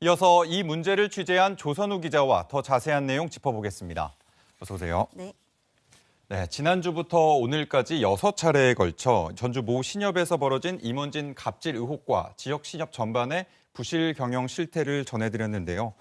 이어서 이 문제를 취재한 조선우 기자와 더 자세한 내용 짚어보겠습니다. 어서 오세요. 네. 네, 지난주부터 오늘까지 6차례에 걸쳐 전주 모 신협에서 벌어진 임원진 갑질 의혹과 지역 신협 전반의 부실 경영 실태를 전해드렸는데요.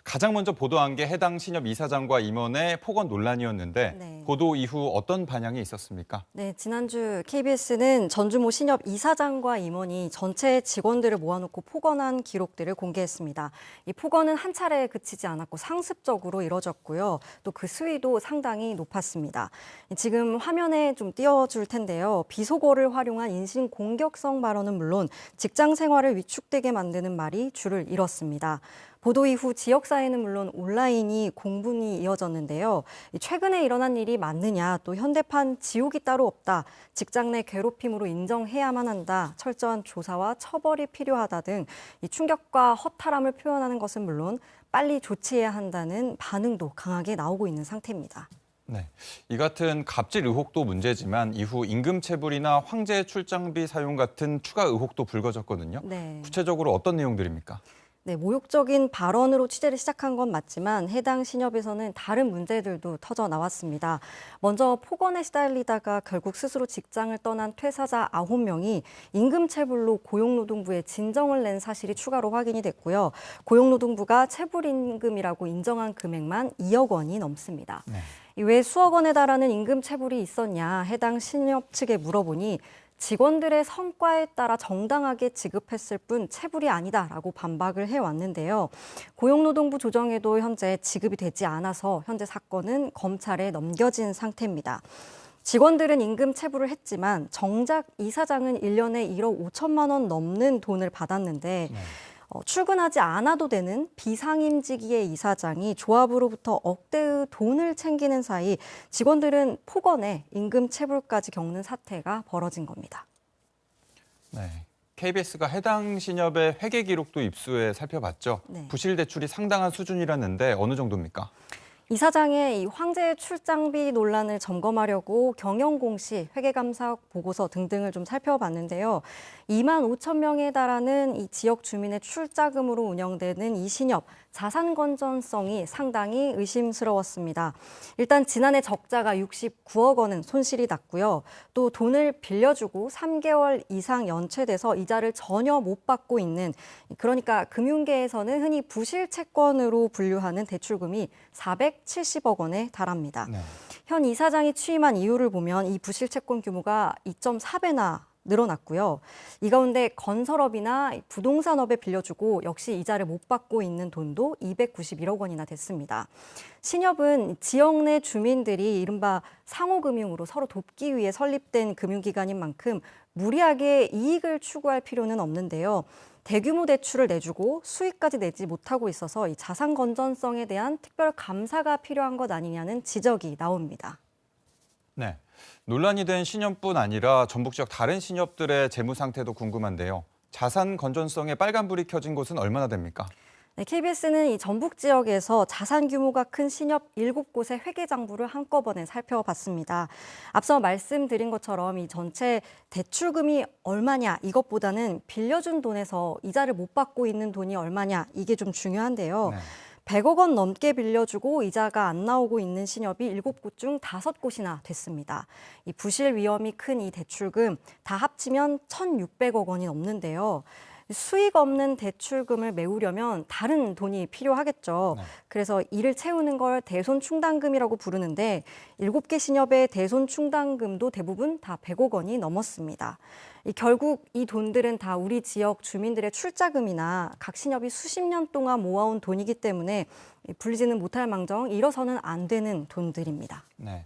가장 먼저 보도한 게 해당 신협 이사장과 임원의 폭언 논란이었는데 네. 보도 이후 어떤 반향이 있었습니까? 네, 지난주 KBS는 전주모 신협 이사장과 임원이 전체 직원들을 모아놓고 폭언한 기록들을 공개했습니다. 이 폭언은 한 차례에 그치지 않았고 상습적으로 이뤄졌고요. 또 그 수위도 상당히 높았습니다. 지금 화면에 좀 띄워줄 텐데요. 비속어를 활용한 인신 공격성 발언은 물론 직장 생활을 위축되게 만드는 말이 줄을 이뤘습니다. 보도 이후 지역사회는 물론 온라인이 공분이 이어졌는데요. 최근에 일어난 일이 맞느냐, 또 현대판 지옥이 따로 없다, 직장 내 괴롭힘으로 인정해야만 한다, 철저한 조사와 처벌이 필요하다 등 이 충격과 허탈함을 표현하는 것은 물론 빨리 조치해야 한다는 반응도 강하게 나오고 있는 상태입니다. 네, 이 같은 갑질 의혹도 문제지만 이후 임금체불이나 황제 출장비 사용 같은 추가 의혹도 불거졌거든요. 네. 구체적으로 어떤 내용들입니까? 네, 모욕적인 발언으로 취재를 시작한 건 맞지만 해당 신협에서는 다른 문제들도 터져 나왔습니다. 먼저 폭언에 시달리다가 결국 스스로 직장을 떠난 퇴사자 9명이 임금체불로 고용노동부에 진정을 낸 사실이 추가로 확인이 됐고요. 고용노동부가 체불임금이라고 인정한 금액만 2억 원이 넘습니다. 네. 이외에 수억 원에 달하는 임금체불이 있었냐 해당 신협 측에 물어보니 직원들의 성과에 따라 정당하게 지급했을 뿐 체불이 아니다라고 반박을 해왔는데요. 고용노동부 조정에도 현재 지급이 되지 않아서 현재 사건은 검찰에 넘겨진 상태입니다. 직원들은 임금 체불을 했지만 정작 이사장은 1년에 1억 5천만 원 넘는 돈을 받았는데 출근하지 않아도 되는 비상임직의 이사장이 조합으로부터 억대의 돈을 챙기는 사이 직원들은 폭언에 임금 체불까지 겪는 사태가 벌어진 겁니다. 네, KBS가 해당 신협의 회계 기록도 입수해 살펴봤죠. 네. 부실 대출이 상당한 수준이라는데 어느 정도입니까? 이사장의 이 황제 출장비 논란을 점검하려고 경영공시, 회계감사 보고서 등등을 좀 살펴봤는데요. 2만 5천 명에 달하는 이 지역 주민의 출자금으로 운영되는 이 신협, 자산 건전성이 상당히 의심스러웠습니다. 일단 지난해 적자가 69억 원은 손실이 났고요. 또 돈을 빌려주고 3개월 이상 연체돼서 이자를 전혀 못 받고 있는, 그러니까 금융계에서는 흔히 부실 채권으로 분류하는 대출금이 470억 원에 달합니다. 네. 현 이사장이 취임한 이유를 보면 이 부실 채권 규모가 2.4배나 늘어났고요. 이 가운데 건설업이나 부동산업에 빌려주고 역시 이자를 못 받고 있는 돈도 291억 원이나 됐습니다. 신협은 지역 내 주민들이 이른바 상호금융으로 서로 돕기 위해 설립된 금융기관인 만큼 무리하게 이익을 추구할 필요는 없는데요. 대규모 대출을 내주고 수익까지 내지 못하고 있어서 이 자산 건전성에 대한 특별 감사가 필요한 것 아니냐는 지적이 나옵니다. 네, 논란이 된 신협뿐 아니라 전북 지역 다른 신협들의 재무 상태도 궁금한데요. 자산 건전성에 빨간불이 켜진 곳은 얼마나 됩니까? 네, KBS는 이 전북 지역에서 자산 규모가 큰 신협 7곳의 회계장부를 한꺼번에 살펴봤습니다. 앞서 말씀드린 것처럼 이 전체 대출금이 얼마냐 이것보다는 빌려준 돈에서 이자를 못 받고 있는 돈이 얼마냐 이게 좀 중요한데요. 네. 100억 원 넘게 빌려주고 이자가 안 나오고 있는 신협이 7곳 중 5곳이나 됐습니다. 이 부실 위험이 큰 이 대출금 다 합치면 1,600억 원이 넘는데요. 수익 없는 대출금을 메우려면 다른 돈이 필요하겠죠. 네. 그래서 이를 채우는 걸 대손 충당금이라고 부르는데 7개 신협의 대손 충당금도 대부분 다 100억 원이 넘었습니다. 결국 이 돈들은 다 우리 지역 주민들의 출자금이나 각 신협이 수십 년 동안 모아온 돈이기 때문에 불리지는 못할 망정 잃어서는 안 되는 돈들입니다. 네,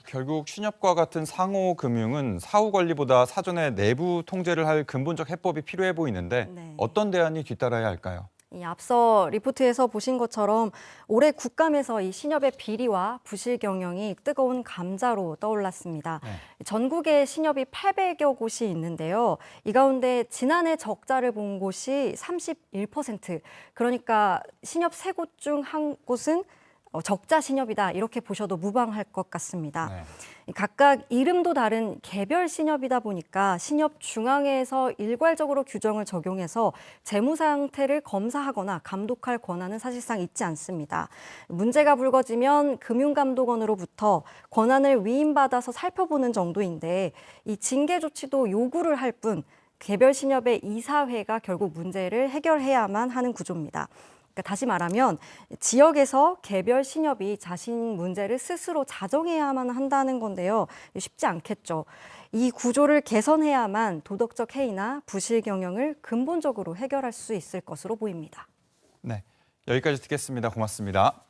결국 신협과 같은 상호금융은 사후 관리보다 사전에 내부 통제를 할 근본적 해법이 필요해 보이는데 네. 어떤 대안이 뒤따라야 할까요? 앞서 리포트에서 보신 것처럼 올해 국감에서 이 신협의 비리와 부실 경영이 뜨거운 감자로 떠올랐습니다. 네. 전국에 신협이 800여 곳이 있는데요. 이 가운데 지난해 적자를 본 곳이 31%, 그러니까 신협 3곳 중 한 곳은 적자 신협이다 이렇게 보셔도 무방할 것 같습니다. 네. 각각 이름도 다른 개별 신협이다 보니까 신협 중앙회에서 일괄적으로 규정을 적용해서 재무 상태를 검사하거나 감독할 권한은 사실상 있지 않습니다. 문제가 불거지면 금융감독원으로부터 권한을 위임받아서 살펴보는 정도인데 이 징계 조치도 요구를 할 뿐 개별 신협의 이사회가 결국 문제를 해결해야만 하는 구조입니다. 그러니까 다시 말하면 지역에서 개별 신협이 자신 문제를 스스로 자정해야만 한다는 건데요. 쉽지 않겠죠. 이 구조를 개선해야만 도덕적 해이나 부실 경영을 근본적으로 해결할 수 있을 것으로 보입니다. 네, 여기까지 듣겠습니다. 고맙습니다.